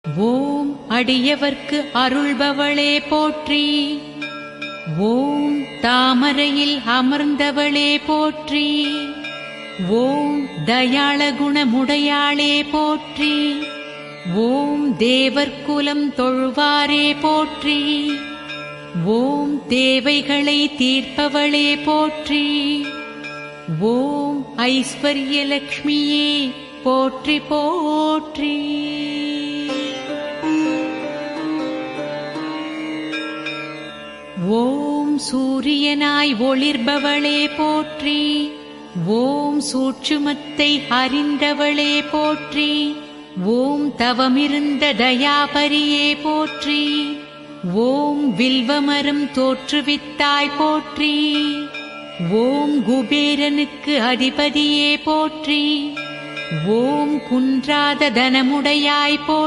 ஓம் அடியவர்க்கு அருள்பவளே போற்றி. ஓம் தாமரையில் அமர்ந்தவளே போற்றி. ஓம் தயாள குணமுடையாளே போற்றி. ஓம் தேவர்குலம் தொழுவாரே போற்றி. ஓம் தேவைகளை தீர்ப்பவளே போற்றி. ஓம் ஐஸ்வர்யலக்ஷ்மியே போற்றி போற்றி. ஓம் சூரியனாய் ஒளிர்பவளே போற்றி. ஓம் சூட்சுமத்தை அறிந்தவளே போற்றி. ஓம் தவமிருந்த தயாபரியே போற்றி. ஓம் வில்வமரம் தோற்றுவித்தாய் போற்றி. ஓம் குபேரனுக்கு அதிபதியே போற்றி. ஓம் குன்றாத தனமுடையாய் போற்றி.